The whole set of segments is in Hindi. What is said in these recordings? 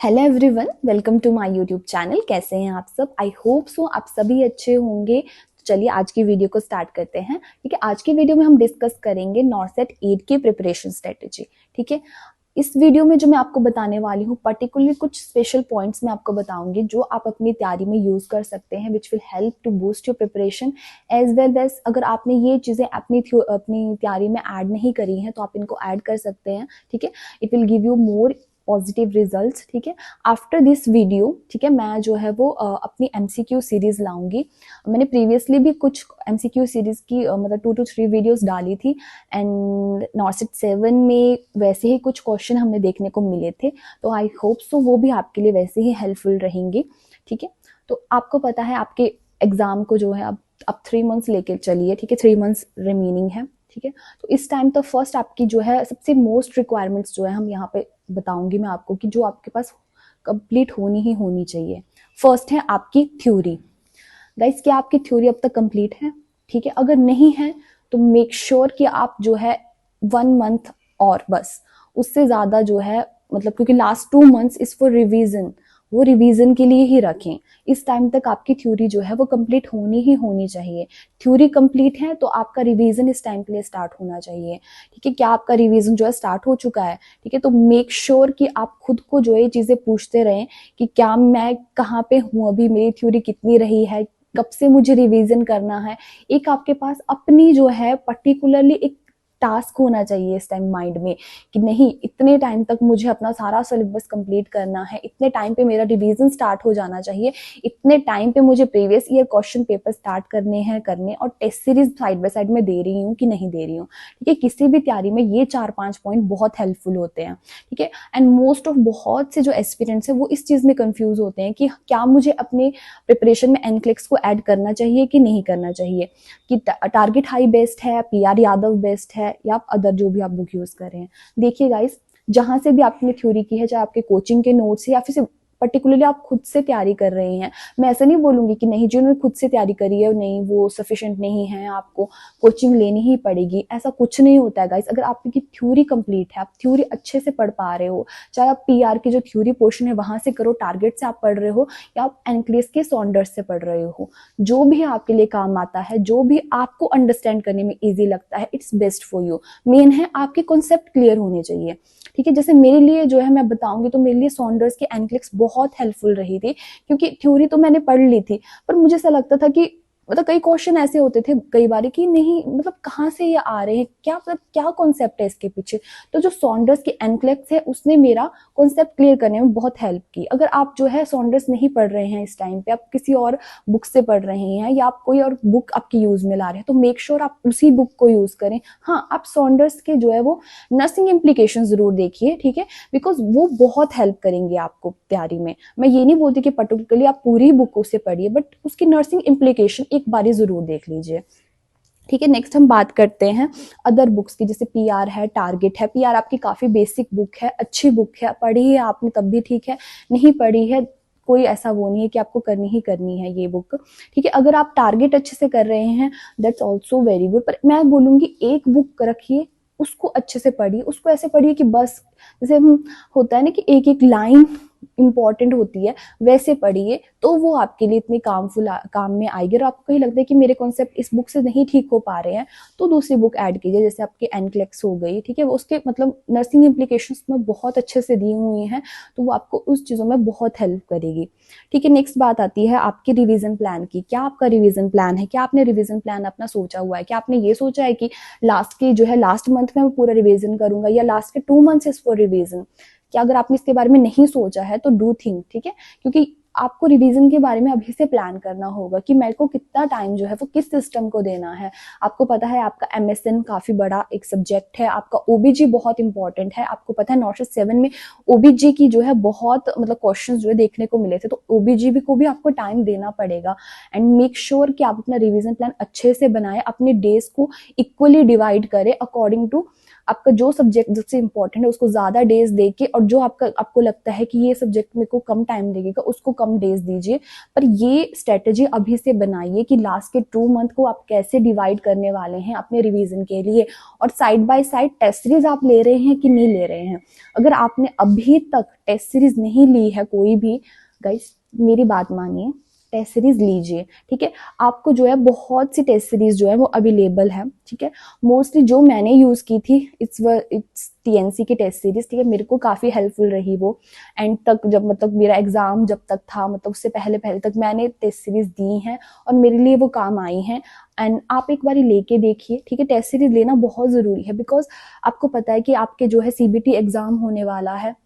Hello everyone, welcome to my YouTube channel. कैसे हैं आप सब? आई होप सो आप सभी अच्छे होंगे। तो चलिए आज की वीडियो को स्टार्ट करते हैं। ठीक है, आज की वीडियो में हम डिस्कस करेंगे नॉर्सेट 8 की प्रिपरेशन स्ट्रेटेजी। ठीक है, इस वीडियो में जो मैं आपको बताने वाली हूँ पर्टिकुलरली कुछ स्पेशल पॉइंट्स मैं आपको बताऊंगी जो आप अपनी तैयारी में यूज कर सकते हैं, which will help to boost your preparation as well as अगर आपने ये चीजें अपनी तैयारी में ऐड नहीं करी हैं तो आप इनको ऐड कर सकते हैं। ठीक है, it will give you more positive results. ठीक है, आफ्टर दिस वीडियो ठीक है मैं जो है वो अपनी एमसीक्यू सीरीज लाऊंगी। मैंने प्रीवियसली भी कुछ एमसीक्यू सीरीज की मतलब 2 to 3 वीडियोस डाली थी एंड नॉर्सेट 7 में वैसे ही कुछ क्वेश्चन हमें देखने को मिले थे, तो आई होप सो वो भी आपके लिए वैसे ही हेल्पफुल रहेंगे। ठीक है, तो आपको पता है आपके एग्जाम को जो है अब 3 मंथ्स लेके चलिए। ठीक है, 3 मंथ्स रिमेनिंग है। ठीक है, तो इस टाइम तो फर्स्ट आपकी जो है सबसे मोस्ट रिक्वायरमेंट्स जो है हम यहाँ पे बताऊंगी मैं आपको कि जो आपके पास कंप्लीट होनी ही होनी चाहिए। फर्स्ट है आपकी थ्योरी। गाइस, क्या आपकी थ्योरी अब तक कंप्लीट है? ठीक है, अगर नहीं है तो मेक श्योर कि आप जो है 1 मंथ और बस उससे ज्यादा जो है मतलब क्योंकि last 2 months is for revision, वो रिवीजन के लिए ही रखें। इस टाइम तक आपकी थ्योरी जो है वो कंप्लीट होनी ही होनी चाहिए। थ्योरी कंप्लीट है तो आपका रिवीजन इस टाइम के लिए स्टार्ट होना चाहिए। ठीक है, क्या आपका रिवीजन जो है स्टार्ट हो चुका है? ठीक है, तो मेक श्योर कि आप खुद को जो ये चीजें पूछते रहें कि क्या मैं कहाँ पे हूँ, अभी मेरी थ्योरी कितनी रही है, कब से मुझे रिवीजन करना है। एक आपके पास अपनी जो है पर्टिकुलरली एक टास्क होना चाहिए इस टाइम माइंड में कि नहीं इतने टाइम तक मुझे अपना सारा सिलेबस कंप्लीट करना है, इतने टाइम पे मेरा रिवीजन स्टार्ट हो जाना चाहिए, इतने टाइम पे मुझे previous year question paper start करने और test series side by side में दे रही हूँ कि नहीं दे रही हूँ। ठीक है, किसी भी तैयारी में ये 4-5 पॉइंट बहुत हेल्पफुल होते हैं। ठीक है, एंड मोस्ट ऑफ बहुत से जो एस्पिरेंट्स है वो इस चीज में कंफ्यूज होते हैं कि क्या मुझे अपने प्रिपरेशन में एनक्लेक्स को ऐड करना चाहिए कि नहीं करना चाहिए, कि टारगेट हाई बेस्ट है, पीआर यादव बेस्ट है या अदर जो भी आप बुक यूज कर रहे हैं। देखिए गाइस, जहां से भी आपने थ्योरी की है, चाहे आपके कोचिंग के नोट्स है या फिर पर्टिकुलरली आप खुद से तैयारी कर रहे हैं, मैं ऐसा नहीं बोलूंगी कि नहीं जिन्होंने खुद से तैयारी करी है नहीं वो सफिशिएंट नहीं है, आपको कोचिंग लेनी ही पड़ेगी, ऐसा कुछ नहीं होता है गाइस। अगर आपकी थ्योरी कंप्लीट है, आप थ्योरी अच्छे से पढ़ पा रहे हो, चाहे आप पीआर की जो थ्योरी पोर्शन है वहां से करो, टारगेट से आप पढ़ रहे हो या आप एनक्लेस के सॉन्डर्स से पढ़ रहे हो, जो भी आपके लिए काम आता है, जो भी आपको अंडरस्टैंड करने में इजी लगता है, it's best for you. Main है आपके कॉन्सेप्ट क्लियर होने चाहिए। ठीक है, जैसे मेरे लिए जो है मैं बताऊंगी तो मेरे लिए सॉन्डर्स की एनक्लिक्स बहुत हेल्पफुल रही थी क्योंकि थ्योरी तो मैंने पढ़ ली थी पर मुझे ऐसा लगता था कि मतलब कई क्वेश्चन ऐसे होते थे कई बार कि नहीं मतलब कहाँ से ये आ रहे हैं, क्या मतलब क्या कॉन्सेप्ट है इसके पीछे। तो जो सॉन्डर्स की एनक्लेक्स है उसने मेरा कॉन्सेप्ट क्लियर करने में बहुत हेल्प की। अगर आप जो है सॉन्डर्स नहीं पढ़ रहे हैं इस टाइम पे, आप किसी और बुक से पढ़ रहे हैं या आप कोई और बुक आपके यूज में ला रहे हैं तो मेक श्योर आप उसी बुक को यूज करें। हाँ, आप सॉन्डर्स के जो है वो नर्सिंग इम्प्लीकेशन जरूर देखिए। ठीक है, बिकॉज वो बहुत हेल्प करेंगे आपको तैयारी में। मैं ये नहीं बोलती कि पर्टिकुलरली आप पूरी बुक से पढ़िए, बट उसकी नर्सिंग इम्प्लीकेशन एक बारी जरूर देख लीजिए। ठीक है, नेक्स्ट हम बात करते हैं अदर बुक्स की, जैसे पीआर है, टारगेट है। पीआर आपकी काफी बेसिक बुक है, अच्छी बुक है, पढ़ी है आपने तब भी ठीक है, नहीं पढ़ी है कोई ऐसा वो नहीं है कि आपको करनी ही करनी है ये बुक। ठीक है, अगर आप टारगेट अच्छे से कर रहे हैं दैट्स ऑल्सो वेरी गुड, पर मैं बोलूंगी एक बुक रखिए, उसको अच्छे से पढ़िए, उसको ऐसे पढ़िए कि बस जैसे हम होता है ना कि एक एक लाइन इंपॉर्टेंट होती है वैसे पढ़िए, तो वो आपके लिए इतनी काम में आएगी। और आपको कहीं लगता है कि मेरे कॉन्सेप्ट इस बुक से नहीं ठीक हो पा रहे हैं तो दूसरी बुक ऐड कीजिए, जैसे आपके एनक्लेक्स हो गई। ठीक है, वो उसके मतलब नर्सिंग इम्प्लीकेशंस में बहुत अच्छे से दी हुई हैं तो वो आपको उस चीजों में बहुत हेल्प करेगी। ठीक है, नेक्स्ट बात आती है आपके रिवीजन प्लान की। क्या आपका रिवीजन प्लान है? क्या आपने रिवीजन प्लान अपना सोचा हुआ है? क्या आपने ये सोचा है कि लास्ट की जो है लास्ट मंथ में मैं पूरा रिवीजन करूंगा या लास्ट के 2 मंथ्स फॉर रिवीजन? क्या अगर आपने इसके बारे में नहीं सोचा है तो डू थिंक। ठीक है, क्योंकि आपको रिवीजन के बारे में अभी से प्लान करना होगा कि मेरे को कितना टाइम जो है वो किस सिस्टम को देना है। आपको पता है आपका एमएसएन काफी बड़ा एक सब्जेक्ट है, आपका ओबीजी बहुत इंपॉर्टेंट है। आपको पता है नॉर्सेट 7 में ओबीजी की जो है बहुत मतलब क्वेश्चन जो है देखने को मिले थे, तो ओबीजी को भी आपको टाइम देना पड़ेगा। एंड मेक श्योर कि आप अपना रिवीजन प्लान अच्छे से बनाए, अपने डेज को इक्वली डिवाइड करें अकॉर्डिंग टू आपका जो सब्जेक्ट सबसे इंपॉर्टेंट है उसको ज़्यादा डेज दे के, और जो आपको लगता है कि ये सब्जेक्ट मेरे को कम टाइम लगेगा उसको कम डेज दीजिए। पर ये स्ट्रेटजी अभी से बनाइए कि लास्ट के 2 मंथ को आप कैसे डिवाइड करने वाले हैं अपने रिवीजन के लिए। और side by side test series आप ले रहे हैं कि नहीं ले रहे हैं। अगर आपने अभी तक टेस्ट सीरीज नहीं ली है कोई भी, गाइस मेरी बात मानिए, टेस्ट सीरीज लीजिए, ठीक है। आपको जो है बहुत सी टेस्ट सीरीज जो है वो अवेलेबल है, ठीक है। मोस्टली जो मैंने यूज की थी इट्स टीएनसी की टेस्ट सीरीज, ठीक है। मेरे को काफी हेल्पफुल रही वो एंड तक, जब मतलब मेरा एग्जाम जब तक था, मतलब उससे पहले पहले तक मैंने टेस्ट सीरीज दी हैं और मेरे लिए वो काम आई हैं। एंड आप एक बार लेके देखिए, ठीक है। टेस्ट सीरीज लेना बहुत जरूरी है, बिकॉज आपको पता है कि आपके जो है सीबीटी एग्जाम होने वाला है,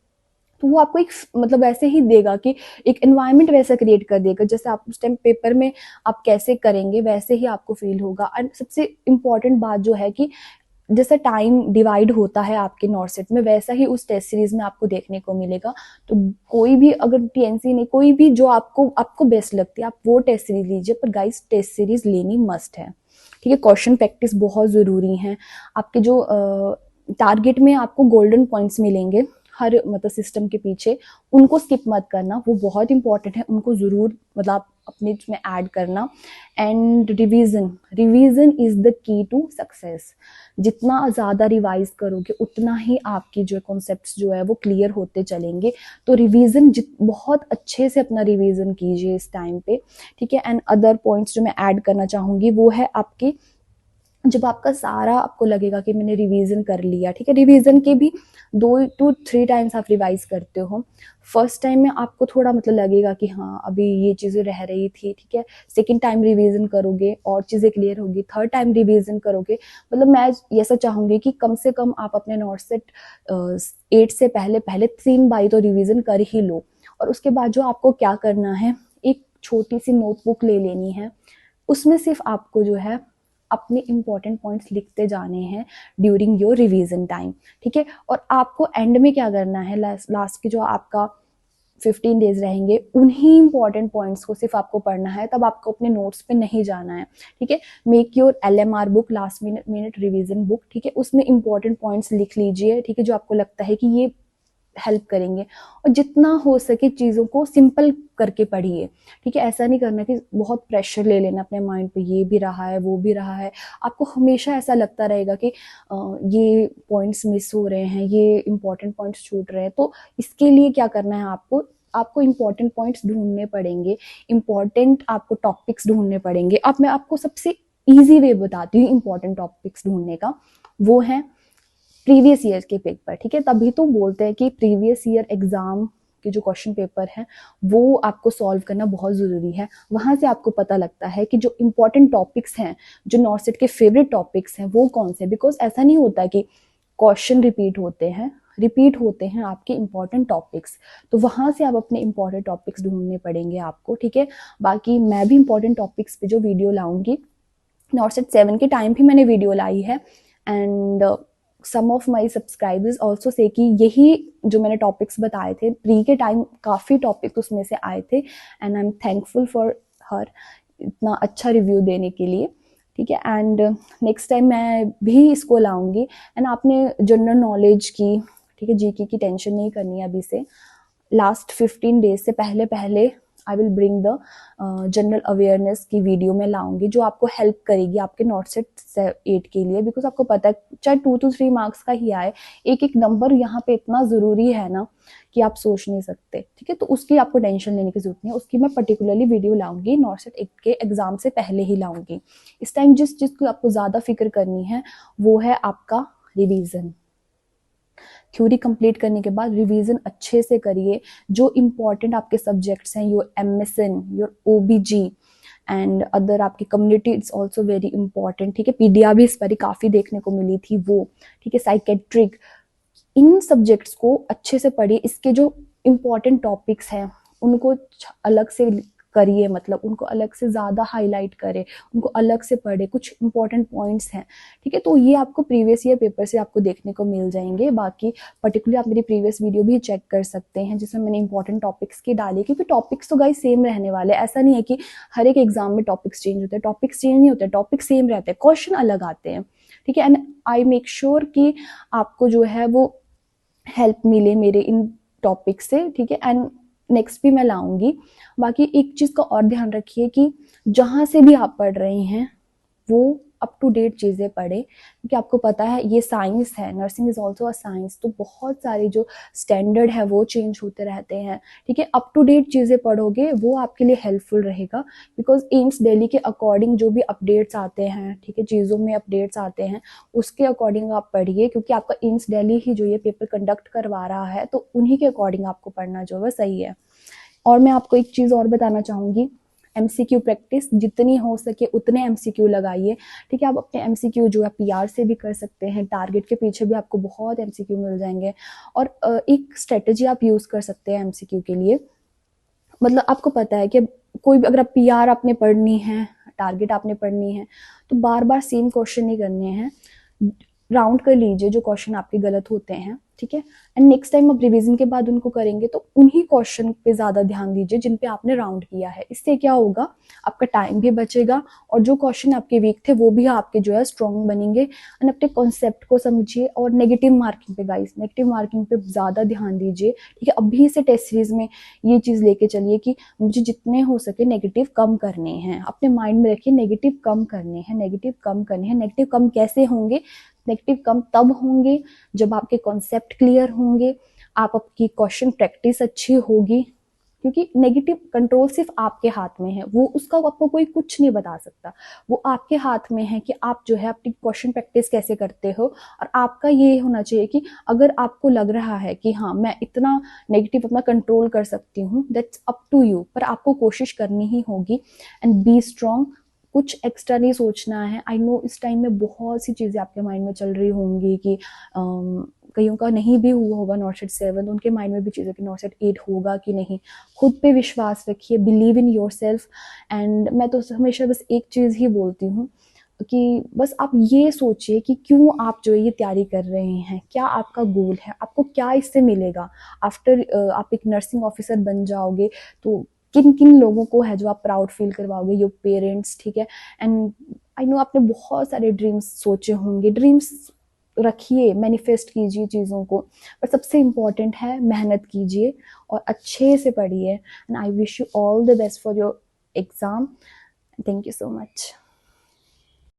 तो वो आपको एक मतलब वैसे ही देगा कि एक एनवायरनमेंट वैसा क्रिएट कर देगा, जैसे आप उस टाइम पेपर में आप कैसे करेंगे वैसे ही आपको फील होगा। एंड सबसे इम्पॉर्टेंट बात जो है कि जैसा टाइम डिवाइड होता है आपके नॉर्सेट में, वैसा ही उस टेस्ट सीरीज में आपको देखने को मिलेगा। तो कोई भी, अगर टीएनसी नहीं, कोई भी जो आपको बेस्ट लगती है आप वो टेस्ट सीरीज लीजिए, पर गाइस टेस्ट सीरीज लेनी मस्ट है, ठीक है। क्वेश्चन प्रैक्टिस बहुत जरूरी है। आपके जो टारगेट में आपको गोल्डन पॉइंट्स मिलेंगे हर मतलब सिस्टम के पीछे, उनको स्किप मत करना, वो बहुत इंपॉर्टेंट है, उनको जरूर मतलब अपने में ऐड करना। And revision is the key to success. जितना ज़्यादा रिवाइज करोगे उतना ही आपकी जो कॉन्सेप्ट्स जो है वो क्लियर होते चलेंगे। तो रिवीजन बहुत अच्छे से अपना रिवीजन कीजिए इस टाइम पे, ठीक है। एंड अदर पॉइंट्स जो मैं ऐड करना चाहूँगी वो है आपकी, जब आपका सारा आपको लगेगा कि मैंने रिवीजन कर लिया, ठीक है। रिवीजन के भी 2 to 3 टाइम्स आप रिवाइज करते हो। फर्स्ट टाइम में आपको थोड़ा मतलब लगेगा कि हाँ अभी ये चीज़ें रह रही थी, ठीक है। सेकेंड टाइम रिवीजन करोगे और चीज़ें क्लियर होगी, थर्ड टाइम रिवीजन करोगे। मतलब मैं ऐसा चाहूँगी कि कम से कम आप अपने नॉर्सेट 8 से पहले पहले 3 बारी तो रिवीजन कर ही लो। और उसके बाद जो आपको क्या करना है, एक छोटी सी नोटबुक ले लेनी है, उसमें सिर्फ आपको जो है अपने इंपॉर्टेंट पॉइंट्स लिखते जाने हैं ड्यूरिंग योर रिवीजन टाइम, ठीक है। और आपको एंड में क्या करना है, लास्ट के जो आपका 15 डेज रहेंगे उन्हीं इंपॉर्टेंट पॉइंट्स को सिर्फ आपको पढ़ना है, तब आपको अपने नोट्स पे नहीं जाना है, ठीक है। Make your LMR book, last minute revision book, ठीक है। उसमें इंपॉर्टेंट पॉइंट्स लिख लीजिए, ठीक है, जो आपको लगता है कि ये हेल्प करेंगे। और जितना हो सके चीज़ों को सिंपल करके पढ़िए, ठीक है। ऐसा नहीं करना कि बहुत प्रेशर ले लेना अपने माइंड पे, ये भी रहा है वो भी रहा है। आपको हमेशा ऐसा लगता रहेगा कि ये पॉइंट्स मिस हो रहे हैं, ये इंपॉर्टेंट पॉइंट्स छूट रहे हैं। तो इसके लिए क्या करना है, आपको इंपॉर्टेंट पॉइंट्स ढूंढने पड़ेंगे, इंपॉर्टेंट आपको टॉपिक्स ढूंढने पड़ेंगे। अब मैं आपको सबसे ईजी वे बताती हूँ इंपॉर्टेंट टॉपिक्स ढूंढने का, वो है प्रीवियस ईयर के पेपर, ठीक है। तभी तो बोलते हैं कि प्रीवियस ईयर एग्जाम के जो क्वेश्चन पेपर है वो आपको सॉल्व करना बहुत ज़रूरी है। वहाँ से आपको पता लगता है कि जो इंपॉर्टेंट टॉपिक्स हैं, जो नॉर्सेट के फेवरेट टॉपिक्स हैं, वो कौन से। बिकॉज ऐसा नहीं होता कि क्वेश्चन रिपीट होते हैं आपके इंपॉर्टेंट टॉपिक्स। तो वहाँ से आप अपने इंपॉर्टेंट टॉपिक्स ढूंढने पड़ेंगे आपको, ठीक है। बाकी मैं भी इंपॉर्टेंट टॉपिक्स पे जो वीडियो लाऊंगी, नॉर्सेट 7 के टाइम भी मैंने वीडियो लाई है। And some of my subscribers also say कि यही जो मैंने टॉपिक्स बताए थे प्री के टाइम, काफ़ी टॉपिक्स उसमें से आए थे। And I am thankful for her इतना अच्छा रिव्यू देने के लिए, ठीक है। एंड नेक्स्ट टाइम मैं भी इसको लाऊंगी। एंड आपने जनरल नॉलेज की, ठीक है, जीके की टेंशन नहीं करनी है अभी से। लास्ट 15 डेज से पहले पहले I will bring the general awareness की वीडियो में लाऊंगी, जो आपको हेल्प करेगी आपके नॉर्सेट 8 के लिए। बिकॉज आपको पता है चाहे 2 to 3 मार्क्स का ही आए, एक एक नंबर यहाँ पे इतना ज़रूरी है ना कि आप सोच नहीं सकते, ठीक है। तो उसकी आपको टेंशन लेने की जरूरत नहीं है, उसकी मैं पर्टिकुलरली वीडियो लाऊंगी, नॉर्सेट 8 के एग्जाम से पहले ही लाऊंगी। इस टाइम जिस चीज़ की आपको ज़्यादा फिक्र करनी है वो है आपका रिवीजन। थ्योरी कंप्लीट करने के बाद रिवीजन अच्छे से करिए। जो इम्पोर्टेंट आपके सब्जेक्ट्स हैं, your MSN, your OBG and other आपकी community, it's also very important, ठीक है। पीडिया भी इस पर काफ़ी देखने को मिली थी वो, ठीक है। साइकेट्रिक, इन सब्जेक्ट्स को अच्छे से पढ़िए। इसके जो इम्पोर्टेंट टॉपिक्स हैं उनको अलग से करिए, मतलब उनको अलग से ज़्यादा हाईलाइट करें, उनको अलग से पढ़े, कुछ इंपॉर्टेंट पॉइंट्स हैं, ठीक है। तो ये आपको प्रीवियस ईयर पेपर से आपको देखने को मिल जाएंगे। बाकी पर्टिकुलरली आप मेरी प्रीवियस वीडियो भी चेक कर सकते हैं जिसमें मैंने इंपॉर्टेंट टॉपिक्स की डाली, क्योंकि टॉपिक्स तो गाइस सेम रहने वाले। ऐसा नहीं है कि हर एक एग्जाम में टॉपिक्स चेंज होते हैं, टॉपिक्स चेंज नहीं होते, टॉपिक्स सेम रहते हैं, क्वेश्चन अलग आते हैं, ठीक है। एंड आई मेक श्योर कि आपको जो है वो हेल्प मिले मेरे इन टॉपिक से, ठीक है। एंड नेक्स्ट भी मैं लाऊंगी। बाकी एक चीज़ का और ध्यान रखिए कि जहाँ से भी आप पढ़ रहे हैं वो अप टू डेट चीज़ें पढ़े, क्योंकि आपको पता है ये साइंस है, nursing is also a science, तो बहुत सारे जो स्टैंडर्ड है वो चेंज होते रहते हैं, ठीक है। अप टू डेट चीज़ें पढ़ोगे वो आपके लिए हेल्पफुल रहेगा, बिकॉज एम्स दिल्ली के अकॉर्डिंग जो भी अपडेट्स आते हैं, ठीक है, चीज़ों में अपडेट्स आते हैं उसके अकॉर्डिंग आप पढ़िए, क्योंकि आपका एम्स दिल्ली ही जो ये पेपर कंडक्ट करवा रहा है तो उन्हीं के अकॉर्डिंग आपको पढ़ना जो है सही है। और मैं आपको एक चीज़ और बताना चाहूँगी, एमसीक्यू प्रैक्टिस जितनी हो सके उतने एमसीक्यू लगाइए, ठीक है। आप अपने एमसीक्यू जो है पीआर से भी कर सकते हैं, टारगेट के पीछे भी आपको बहुत एमसीक्यू मिल जाएंगे। और एक स्ट्रेटेजी आप यूज़ कर सकते हैं एमसीक्यू के लिए, मतलब आपको पता है कि कोई भी अगर आप पीआर आपने पढ़नी है, टारगेट आपने पढ़नी है, तो बार बार सेम क्वेश्चन नहीं करने हैं, राउंड कर लीजिए जो क्वेश्चन आपके गलत होते हैं, ठीक है। एंड नेक्स्ट टाइम आप रिवीजन के बाद उनको करेंगे तो उन्हीं क्वेश्चन पे ज़्यादा ध्यान दीजिए जिन पे आपने राउंड किया है। इससे क्या होगा, आपका टाइम भी बचेगा और जो क्वेश्चन आपके वीक थे वो भी आपके जो है स्ट्रॉन्ग बनेंगे। एंड अपने कॉन्सेप्ट को समझिए और नेगेटिव मार्किंग पे गाइस, नेगेटिव मार्किंग पे ज़्यादा ध्यान दीजिए, ठीक है। अभी से टेस्ट सीरीज में ये चीज़ लेके चलिए कि मुझे जितने हो सके नेगेटिव कम करने हैं, अपने माइंड में रखिए नेगेटिव कम करने हैं, नेगेटिव कम करने हैं। नेगेटिव कम कैसे होंगे, नेगेटिव कम तब होंगे जब आपके कॉन्सेप्ट क्लियर होंगे, आपकी क्वेश्चन प्रैक्टिस अच्छी होगी, क्योंकि नेगेटिव कंट्रोल सिर्फ आपके हाथ में है, वो उसका आपको कोई कुछ नहीं बता सकता, वो आपके हाथ में है कि आप जो है अपनी क्वेश्चन प्रैक्टिस कैसे करते हो। और आपका ये होना चाहिए कि अगर आपको लग रहा है कि हाँ मैं इतना नेगेटिव अपना कंट्रोल कर सकती हूँ, दैट्स अप टू यू, पर आपको कोशिश करनी ही होगी। एंड बी स्ट्रॉन्ग, कुछ एक्स्ट्रा नहीं सोचना है। आई नो इस टाइम में बहुत सी चीज़ें आपके माइंड में चल रही होंगी कि कईयों का नहीं भी हुआ होगा नॉर्सेट 7, उनके माइंड में भी चीज़ें कि नॉर्सेट 8 होगा कि नहीं। खुद पे विश्वास रखिए, believe in your self. And मैं तो हमेशा बस एक चीज़ ही बोलती हूँ कि बस आप ये सोचिए कि क्यों आप जो ये तैयारी कर रहे हैं, क्या आपका गोल है, आपको क्या इससे मिलेगा आफ्टर आप एक नर्सिंग ऑफिसर बन जाओगे तो किन किन लोगों को है जो आप प्राउड फील करवाओगे, योर पेरेंट्स, ठीक है। एंड आई नो आपने बहुत सारे ड्रीम्स सोचे होंगे, ड्रीम्स रखिए, मैनिफेस्ट कीजिए चीज़ों को, पर सबसे इम्पॉर्टेंट है मेहनत कीजिए और अच्छे से पढ़िए। And I wish you all the best for your exam. Thank you so much.